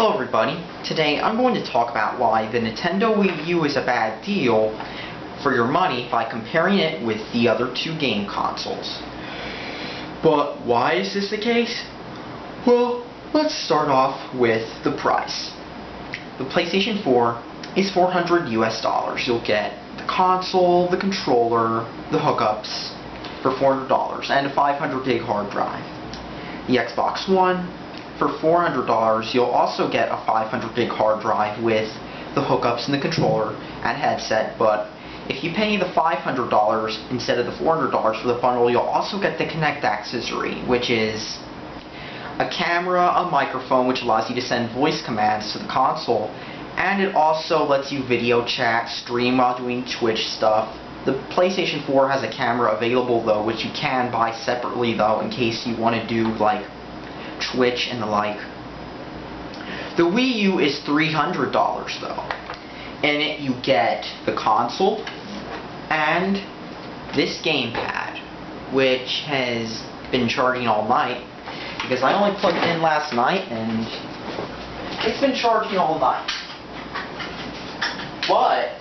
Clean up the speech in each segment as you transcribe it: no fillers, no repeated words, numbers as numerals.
Hello everybody, today I'm going to talk about why the Nintendo Wii U is a bad deal for your money by comparing it with the other two game consoles. But why is this the case? Well, let's start off with the price. The PlayStation 4 is $400 US. You'll get the console, the controller, the hookups for $400 and a 500 gig hard drive. The Xbox One, for $400, you'll also get a 500 gig hard drive with the hookups and the controller and headset, but if you pay the $500 instead of the $400 for the bundle, you'll also get the Kinect accessory, which is a camera, a microphone, which allows you to send voice commands to the console, and it also lets you video chat, stream while doing Twitch stuff. The PlayStation 4 has a camera available though, which you can buy separately though, in case you want to do like Twitch and the like. The Wii U is $300 though. In it you get the console and this gamepad, which has been charging all night because I only plugged it in last night and it's been charging all night. But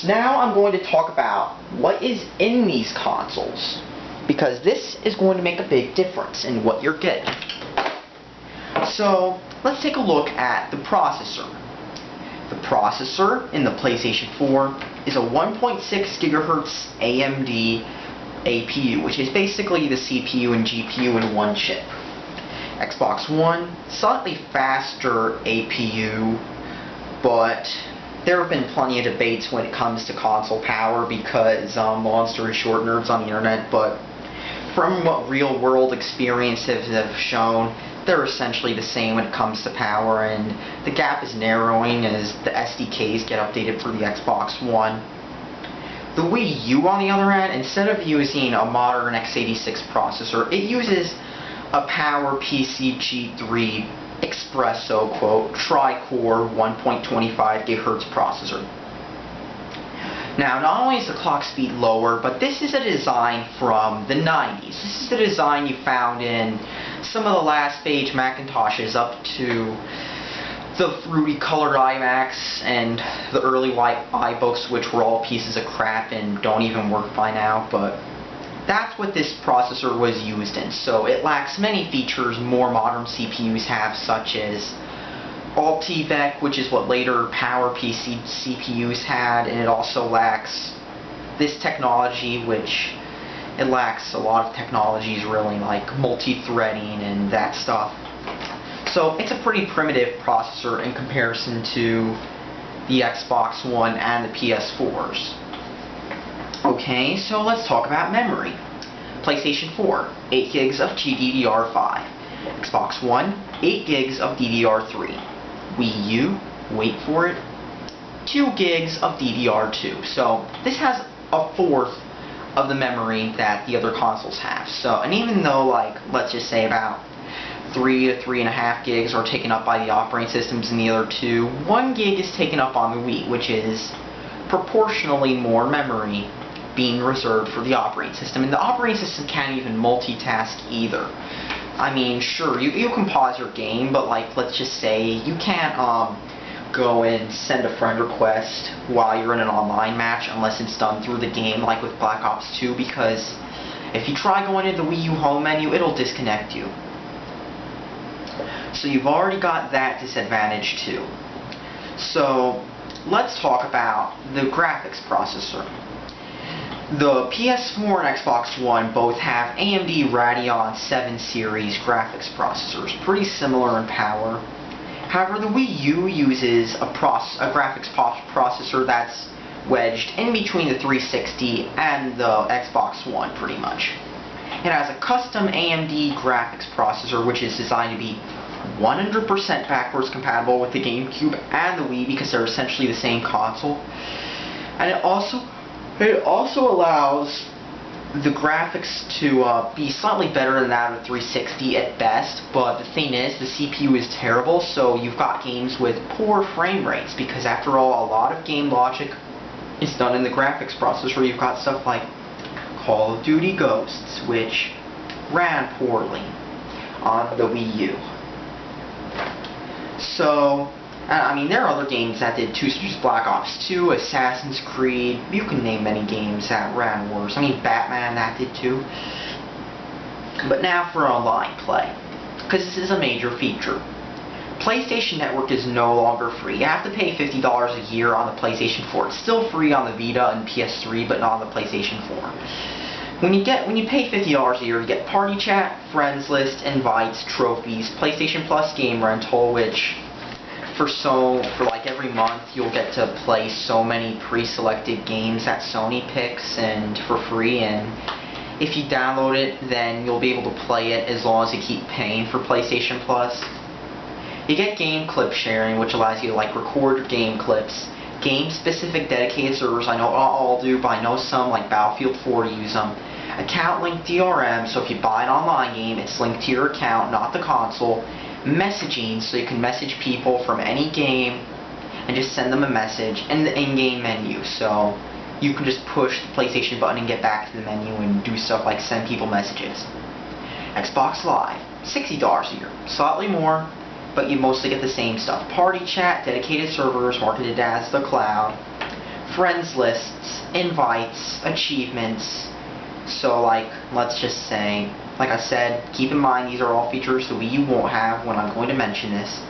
now I'm going to talk about what is in these consoles, because this is going to make a big difference in what you're getting. So let's take a look at the processor. The processor in the PlayStation 4 is a 1.6 GHz AMD APU, which is basically the CPU and GPU in one chip. Xbox One, slightly faster APU, but there have been plenty of debates when it comes to console power because, long story short, nerds on the internet, but from what real-world experiences have shown, they're essentially the same when it comes to power, and the gap is narrowing as the SDKs get updated for the Xbox One. The Wii U, on the other hand, instead of using a modern x86 processor, it uses a PowerPC G3 Espresso, quote, tri-core 1.25 GHz processor. Now, not only is the clock speed lower, but this is a design from the 90s. This is the design you found in some of the last stage Macintoshes up to the fruity colored iMacs and the early white iBooks, which were all pieces of crap and don't even work by now, but that's what this processor was used in. So it lacks many features more modern CPUs have, such as Alt-VEC, which is what later PowerPC CPUs had, and it also lacks this technology, which it lacks a lot of technologies really, like multi-threading and that stuff. So it's a pretty primitive processor in comparison to the Xbox One and the PS4s. Okay, so let's talk about memory. PlayStation 4, 8 gigs of GDDR5. Xbox One, 8 gigs of DDR3. Wii U, wait for it, 2 gigs of DDR2. So this has a fourth of the memory that the other consoles have. So, and even though, like, let's just say about 3 to 3.5 gigs are taken up by the operating systems in the other two, 1 gig is taken up on the Wii, which is proportionally more memory being reserved for the operating system. And the operating system can't even multitask either. I mean, sure, you can pause your game, but like, let's just say you can't go and send a friend request while you're in an online match unless it's done through the game, like with Black Ops 2, because if you try going into the Wii U home menu, it'll disconnect you. So you've already got that disadvantage too. So let's talk about the graphics processor. The PS4 and Xbox One both have AMD Radeon 7 series graphics processors, pretty similar in power. However, the Wii U uses a graphics processor that's wedged in between the 360 and the Xbox One, pretty much. It has a custom AMD graphics processor, which is designed to be 100% backwards compatible with the GameCube and the Wii because they're essentially the same console. And it also allows the graphics to be slightly better than that of 360 at best, but the thing is, the CPU is terrible, so you've got games with poor frame rates, because after all, a lot of game logic is done in the graphics processor. You've got stuff like Call of Duty Ghosts, which ran poorly on the Wii U. So, I mean, there are other games that did too, such as Black Ops 2, Assassin's Creed, you can name many games that ran worse. I mean, Batman, that did too. But now for online play, because this is a major feature. PlayStation Network is no longer free. You have to pay $50 a year on the PlayStation 4. It's still free on the Vita and PS3, but not on the PlayStation 4. When you pay $50 a year, you get party chat, friends list, invites, trophies, PlayStation Plus game rental, which for like every month you'll get to play so many pre-selected games that Sony picks and for free, and if you download it, then you'll be able to play it as long as you keep paying for PlayStation Plus. You get game clip sharing, which allows you to like record your game clips. Game-specific dedicated servers, I know not all do, but I know some like Battlefield 4 use them. Account link DRM, so if you buy an online game, it's linked to your account, not the console. Messaging, so you can message people from any game and just send them a message. And the in-game menu, so you can just push the PlayStation button and get back to the menu and do stuff like send people messages. Xbox Live, $60 a year, slightly more, but you mostly get the same stuff. Party chat, dedicated servers marketed as the cloud, friends lists, invites, achievements. So like, let's just say, like I said, keep in mind these are all features the Wii U won't have when I'm going to mention this.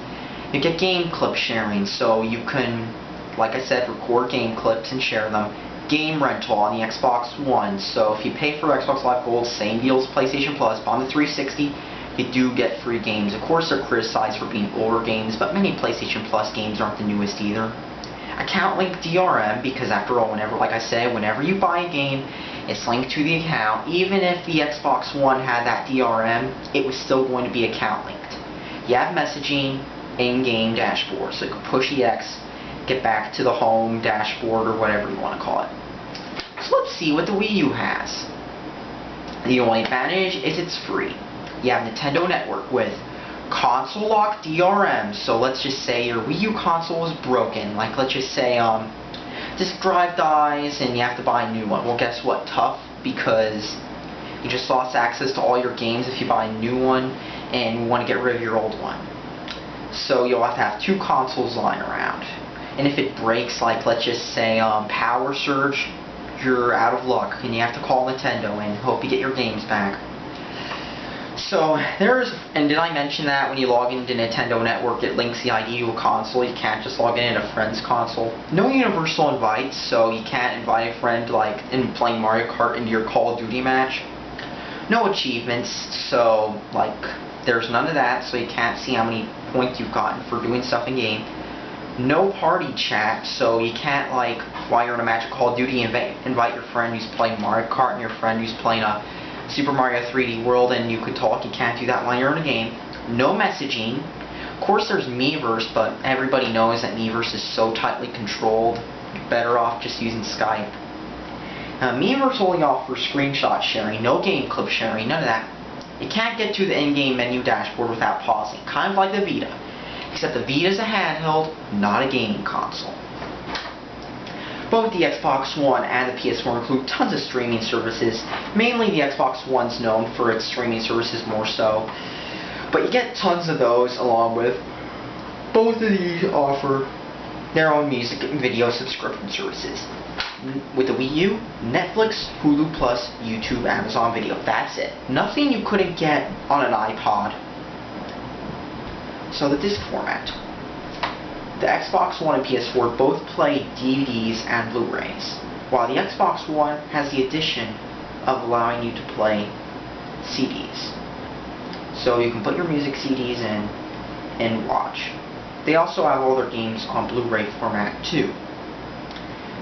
You get game clip sharing, so you can, like I said, record game clips and share them. Game rental on the Xbox One, so if you pay for Xbox Live Gold, same deal as PlayStation Plus, but on the 360, you do get free games. Of course, they're criticized for being older games, but many PlayStation Plus games aren't the newest either. Account link DRM, because after all, like I said, whenever you buy a game, it's linked to the account. Even if the Xbox One had that DRM, it was still going to be account linked. You have messaging, in-game dashboard, so you can push EX, get back to the home dashboard, or whatever you want to call it. So let's see what the Wii U has. The only advantage is it's free. You have Nintendo Network with console lock DRM, so let's just say your Wii U console is broken, like let's just say disk drive dies and you have to buy a new one. Well, guess what? Tough, because you just lost access to all your games if you buy a new one and you want to get rid of your old one. So you'll have to have two consoles lying around. And if it breaks, like let's just say Power Surge, you're out of luck and you have to call Nintendo and hope you get your games back. So and did I mention that when you log into Nintendo Network, it links the ID to a console? You can't just log in a friend's console. No universal invites, so you can't invite a friend like in playing Mario Kart into your Call of Duty match. No achievements, so like there's none of that, so you can't see how many points you've gotten for doing stuff in game. No party chat, so you can't like while you're in a match of Call of Duty invite your friend who's playing Mario Kart and your friend who's playing a Super Mario 3D World and you could talk. You can't do that while you're in a game. No messaging. Of course there's Miiverse, but everybody knows that Miiverse is so tightly controlled. You're better off just using Skype. Miiverse only offers screenshot sharing, no game clip sharing, none of that. You can't get to the in-game menu dashboard without pausing, kind of like the Vita. Except the Vita is a handheld, not a gaming console. Both the Xbox One and the PS4 include tons of streaming services. Mainly the Xbox One's known for its streaming services more so. But you get tons of those along with both of these offer their own music and video subscription services. With the Wii U, Netflix, Hulu Plus, YouTube, Amazon Video. That's it. Nothing you couldn't get on an iPod. So the disc format. The Xbox One and PS4 both play DVDs and Blu-rays, while the Xbox One has the addition of allowing you to play CDs. So you can put your music CDs in and watch. They also have all their games on Blu-ray format too.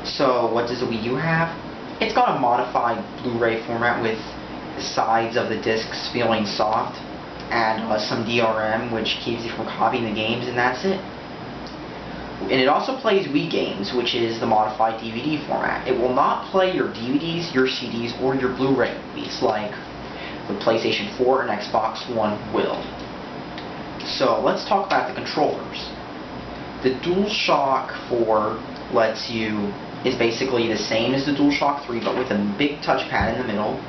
So what does the Wii U have? It's got a modified Blu-ray format with the sides of the discs feeling soft and some DRM which keeps you from copying the games, and that's it. And it also plays Wii games, which is the modified DVD format. It will not play your DVDs, your CDs, or your Blu-ray movies like the PlayStation 4 and Xbox One will. So let's talk about the controllers. The DualShock 4 is basically the same as the DualShock 3, but with a big touchpad in the middle.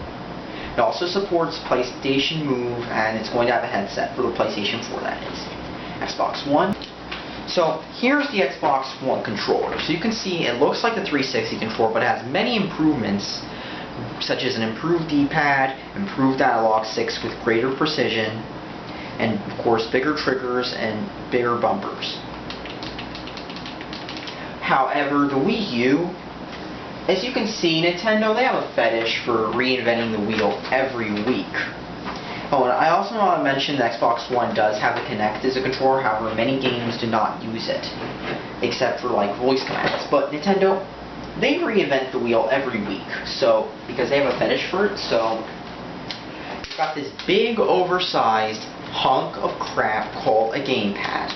It also supports PlayStation Move, and it's going to have a headset for the PlayStation 4, that is. Xbox One So here's the Xbox One controller. So you can see it looks like the 360 controller, but it has many improvements, such as an improved D-pad, improved analog sticks with greater precision, and of course bigger triggers and bigger bumpers. However, the Wii U, as you can see, Nintendo, they have a fetish for reinventing the wheel every week. Oh, and I also want to mention the Xbox One does have the Kinect as a controller, however, many games do not use it, except for like voice commands. But Nintendo, they reinvent the wheel every week, so, because they have a fetish for it, so, you've got this big, oversized hunk of crap called a gamepad.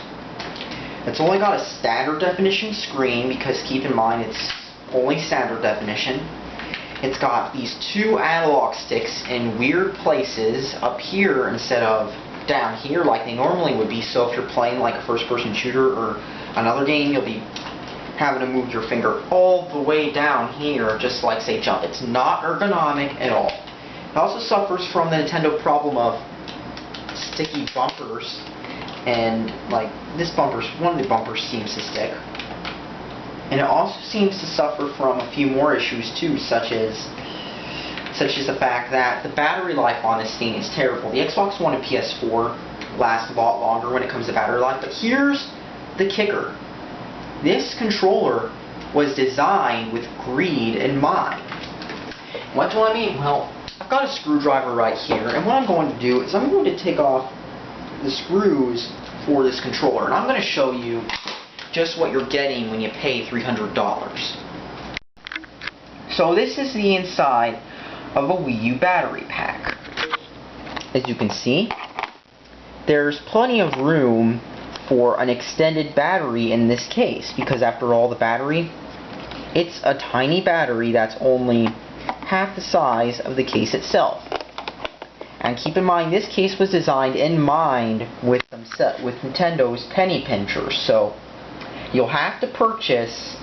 It's only got a standard definition screen, because keep in mind it's only standard definition. It's got these two analog sticks in weird places up here instead of down here like they normally would be, so if you're playing like a first-person shooter or another game, you'll be having to move your finger all the way down here, just like, say, jump. It's not ergonomic at all. It also suffers from the Nintendo problem of sticky bumpers, and like one of the bumpers seems to stick. And it also seems to suffer from a few more issues too, such as the fact that the battery life on this thing is terrible. The Xbox One and PS4 last a lot longer when it comes to battery life, but here's the kicker. This controller was designed with greed in mind. What do I mean? Well, I've got a screwdriver right here, and what I'm going to do is I'm going to take off the screws for this controller, and I'm going to show you just what you're getting when you pay $300. So this is the inside of a Wii U battery pack. As you can see, there's plenty of room for an extended battery in this case, because after all, the battery, it's a tiny battery that's only half the size of the case itself. And keep in mind, this case was designed in mind with Nintendo's penny pinchers, so you'll have to purchase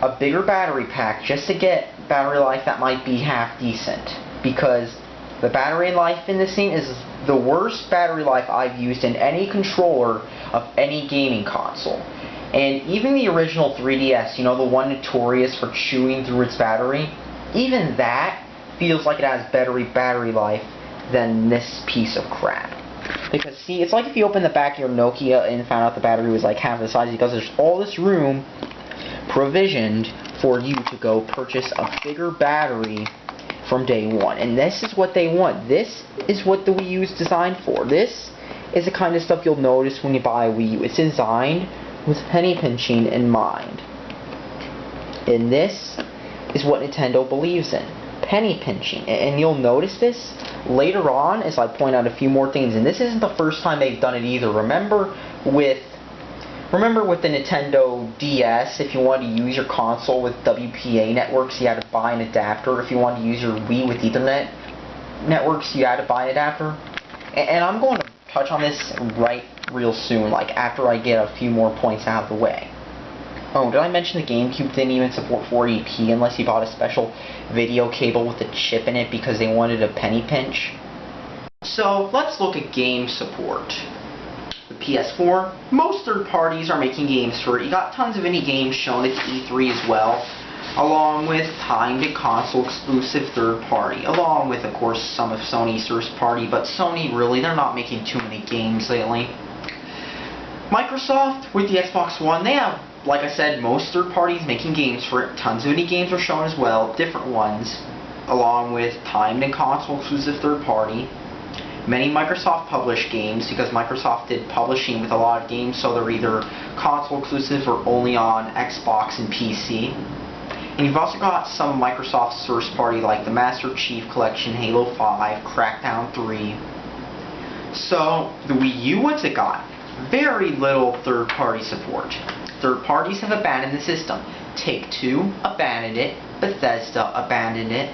a bigger battery pack just to get battery life that might be half decent, because the battery life in this thing is the worst battery life I've used in any controller of any gaming console. And even the original 3DS, you know, the one notorious for chewing through its battery, even that feels like it has better battery life than this piece of crap. Because, see, it's like if you open the back of your Nokia and found out the battery was like half the size, because there's all this room provisioned for you to go purchase a bigger battery from day one. And this is what they want. This is what the Wii U is designed for. This is the kind of stuff you'll notice when you buy a Wii U. It's designed with penny pinching in mind. And this is what Nintendo believes in. Penny pinching. And you'll notice this later on as I point out a few more things. And this isn't the first time they've done it either. Remember with the Nintendo DS, if you wanted to use your console with WPA networks, you had to buy an adapter. If you wanted to use your Wii with Ethernet networks, you had to buy an adapter. And I'm going to touch on this real soon, like after I get a few more points out of the way. Oh, did I mention the GameCube didn't even support 480p unless you bought a special video cable with a chip in it because they wanted a penny pinch? So, let's look at game support. The PS4, most third parties are making games for it. You got tons of indie games shown at E3 as well, along with timed and console exclusive third party, along with, of course, some of Sony's first party, but Sony, really, they're not making too many games lately. Microsoft, with the Xbox One, they have, like I said, most third parties making games for it. Tons of indie games are shown as well, different ones, along with timed and console exclusive third party. Many Microsoft published games, because Microsoft did publishing with a lot of games, so they're either console exclusive or only on Xbox and PC. And you've also got some Microsoft's first party, like the Master Chief Collection, Halo 5, Crackdown 3. So, the Wii U, what's it got? Very little third-party support. Third parties have abandoned the system. Take-Two abandoned it. Bethesda abandoned it.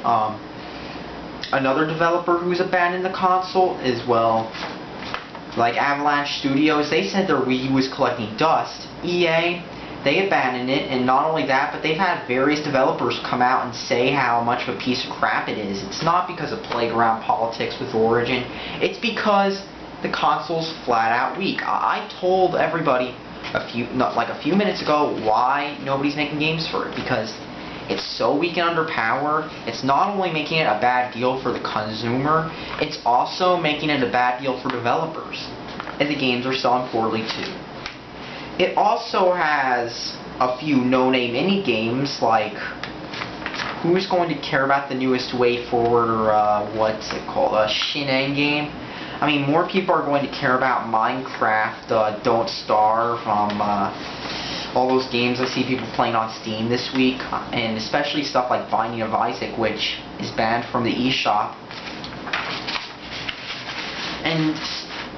Another developer who's abandoned the console as well, like Avalanche Studios, they said their Wii U was collecting dust. EA, they abandoned it, and not only that, but they've had various developers come out and say how much of a piece of crap it is. It's not because of playground politics with Origin, it's because the console's flat out weak. I told everybody a few minutes ago why nobody's making games for it, because it's so weak and underpowered. It's not only making it a bad deal for the consumer, it's also making it a bad deal for developers, and the games are selling poorly too. It also has a few no-name indie games, like, who's going to care about the newest Way Forward, or what's it called, a Shin game? I mean, more people are going to care about Minecraft, Don't Starve, all those games I see people playing on Steam this week, and especially stuff like Binding of Isaac, which is banned from the eShop. And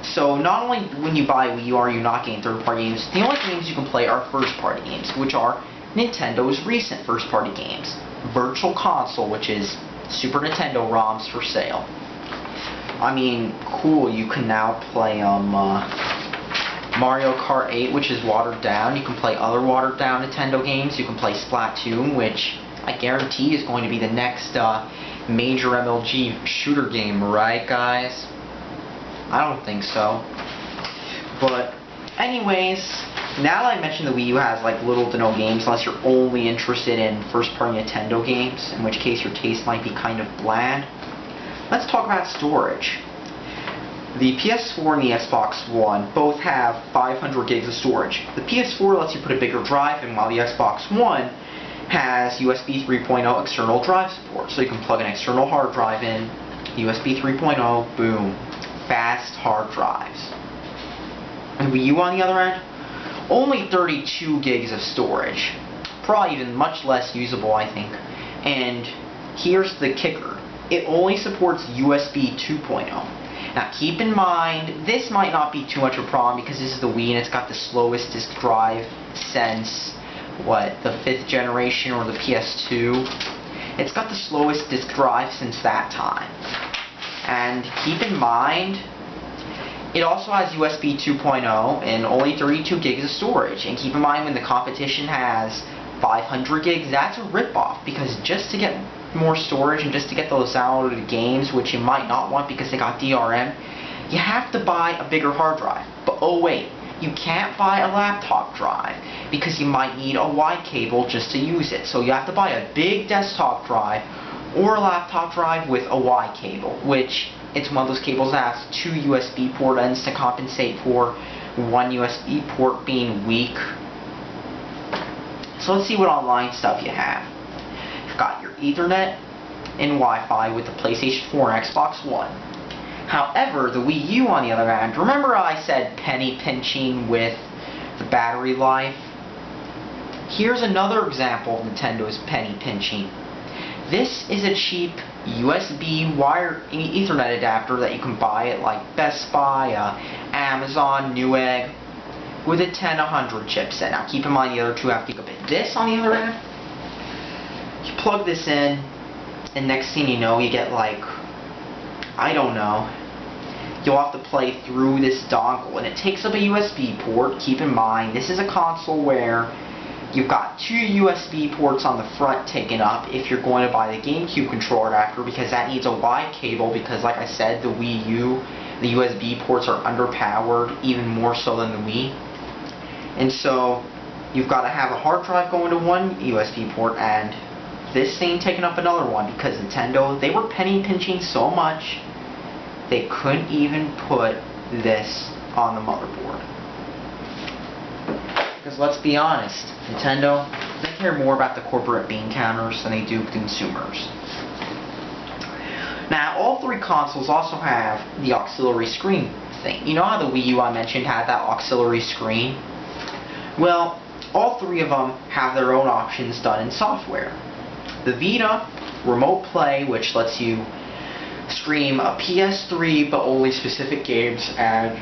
so not only when you buy Wii U are you not getting third-party games, the only games you can play are first-party games, which are Nintendo's recent first-party games. Virtual Console, which is Super Nintendo ROMs for sale. I mean, cool, you can now play Mario Kart 8, which is watered down. You can play other watered down Nintendo games. You can play Splatoon, which I guarantee is going to be the next major MLG shooter game, right guys? I don't think so. But anyways, now that I mentioned the Wii U has like little to no games, unless you're only interested in first-party Nintendo games, in which case your taste might be kind of bland, let's talk about storage. The PS4 and the Xbox One both have 500 gigs of storage. The PS4 lets you put a bigger drive in, while the Xbox One has USB 3.0 external drive support. So you can plug an external hard drive in, USB 3.0, boom, fast hard drives. And Wii U on the other end, only 32 gigs of storage. Probably even much less usable, I think. And here's the kicker. It only supports USB 2.0. Now keep in mind, this might not be too much of a problem because this is the Wii and it's got the slowest disk drive since, what, the 5th generation or the PS2. It's got the slowest disk drive since that time. And keep in mind, it also has USB 2.0 and only 32 gigs of storage. And keep in mind, when the competition has 500 gigs, that's a ripoff, because just to get more storage and just to get those downloaded games, which you might not want because they got DRM, you have to buy a bigger hard drive. But oh wait, you can't buy a laptop drive because you might need a Y cable just to use it. So you have to buy a big desktop drive or a laptop drive with a Y cable, which it's one of those cables that has 2 USB port ends to compensate for one USB port being weak. So let's see what online stuff you have. You've got your Ethernet and Wi-Fi with the PlayStation 4 and Xbox One. However, the Wii U on the other hand, remember I said penny pinching with the battery life? Here's another example of Nintendo's penny pinching. This is a cheap USB wire Ethernet adapter that you can buy at like Best Buy, Amazon, Newegg, with a 10100 chipset. Now keep in mind the other two have gigabit. This on the other hand, you plug this in, and next thing you know, you get like, I don't know, you'll have to play through this dongle, and it takes up a USB port. Keep in mind, this is a console where you've got 2 USB ports on the front taken up if you're going to buy the GameCube controller adapter, because that needs a Y cable, because like I said, the Wii U, the USB ports are underpowered, even more so than the Wii. And so you've got to have a hard drive going to one USB port and this thing taking up another one, because Nintendo, they were penny pinching so much they couldn't even put this on the motherboard. Because let's be honest, Nintendo, they care more about the corporate bean counters than they do consumers. Now, all 3 consoles also have the auxiliary screen thing. You know how the Wii U I mentioned had that auxiliary screen? Well, all 3 of them have their own options done in software. The Vita, Remote Play, which lets you stream a PS3 but only specific games, and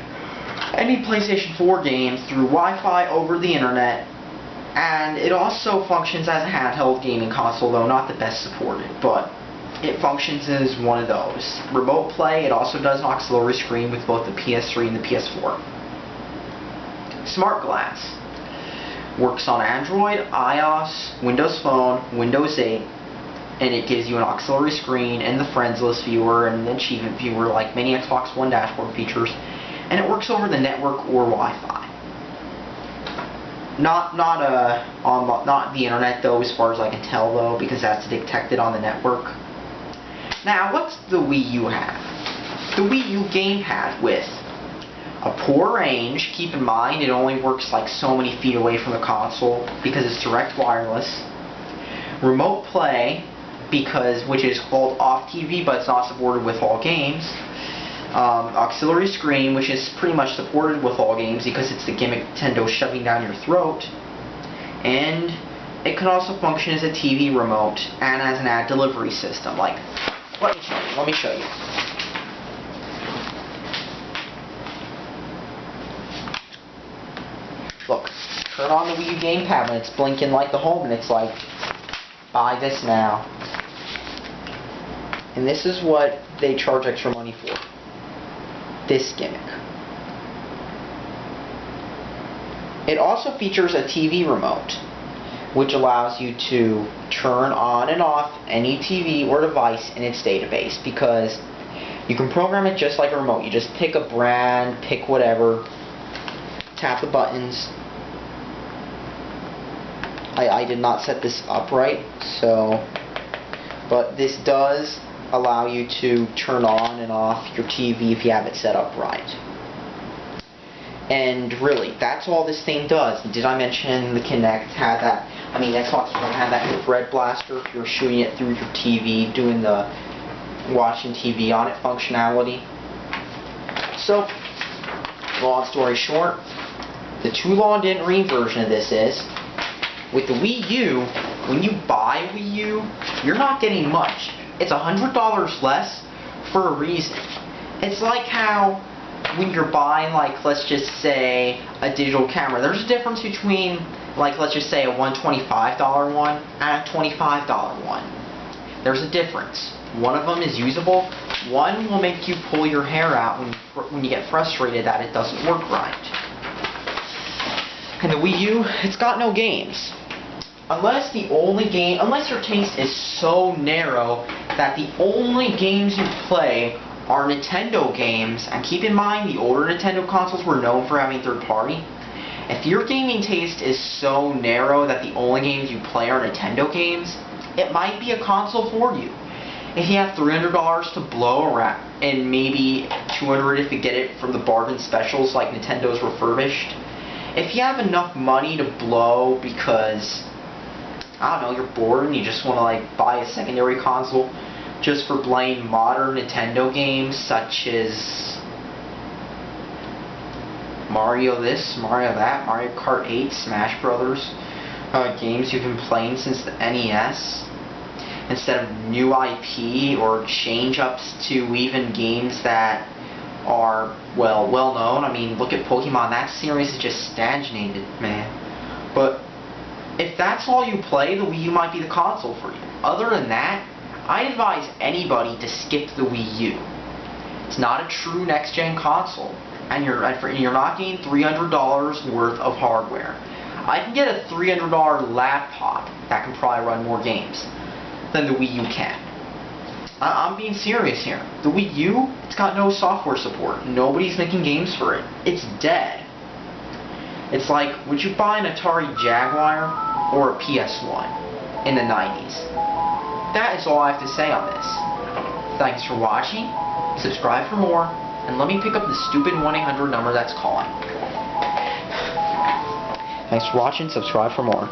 any PlayStation 4 games through Wi-Fi over the internet. And it also functions as a handheld gaming console, though not the best supported, but it functions as one of those. Remote Play, it also does an auxiliary screen with both the PS3 and the PS4. Smart Glass works on Android, iOS, Windows Phone, Windows 8, and it gives you an auxiliary screen and the friends list viewer and the achievement viewer like many Xbox One dashboard features, and it works over the network or Wi-Fi. not the internet though, as far as I can tell though, because that's detected on the network. Now, what's the Wii U have? The Wii U gamepad with a poor range. Keep in mind, it only works like so many feet away from the console because it's direct wireless. Remote play, which is called off TV, but it's not supported with all games. Auxiliary screen, which is pretty much supported with all games because it's the gimmick Nintendo shoving down your throat. And it can also function as a TV remote and as an ad delivery system. Like, let me show you. Look, turn on the Wii U gamepad when it's blinking like the home, and it's like, buy this now. And this is what they charge extra money for. This gimmick. It also features a TV remote, which allows you to turn on and off any TV or device in its database, because you can program it just like a remote. You just pick a brand, pick whatever, tap the buttons. I did not set this up right, but this does allow you to turn on and off your TV if you have it set up right. And really, that's all this thing does. Did I mention the Kinect had that? I mean, Xbox One had that Red Blaster if you're shooting it through your TV, doing the watching TV on it functionality. So, long story short, the Too Long Didn't Read version of this is, with the Wii U, when you buy a Wii U, you're not getting much. It's $100 less for a reason. It's like how when you're buying, like, let's just say a digital camera, there's a difference between, like, let's just say a $125 one and a $25 one. There's a difference. One of them is usable. One will make you pull your hair out when you get frustrated that it doesn't work right. And the Wii U, it's got no games. Unless your taste is so narrow that the only games you play are Nintendo games, and keep in mind the older Nintendo consoles were known for having third party. If your gaming taste is so narrow that the only games you play are Nintendo games, it might be a console for you. If you have $300 to blow around, and maybe $200 if you get it from the bargain specials like Nintendo's refurbished, if you have enough money to blow because, I don't know, you're bored and you just want to like buy a secondary console just for playing modern Nintendo games such as Mario this, Mario that, Mario Kart 8, Smash Brothers, games you've been playing since the NES, instead of new IP or change-ups to even games that are, well known. I mean, look at Pokemon. That series is just stagnated, man. But if that's all you play, the Wii U might be the console for you. Other than that, I'd advise anybody to skip the Wii U. It's not a true next-gen console, and you're not getting $300 worth of hardware. I can get a $300 laptop that can probably run more games than the Wii U can. I'm being serious here. The Wii U, it's got no software support. Nobody's making games for it. It's dead. It's like, would you buy an Atari Jaguar or a PS1 in the 90s? That is all I have to say on this. Thanks for watching. Subscribe for more. And let me pick up the stupid 1-800 number that's calling. Thanks for watching. Subscribe for more.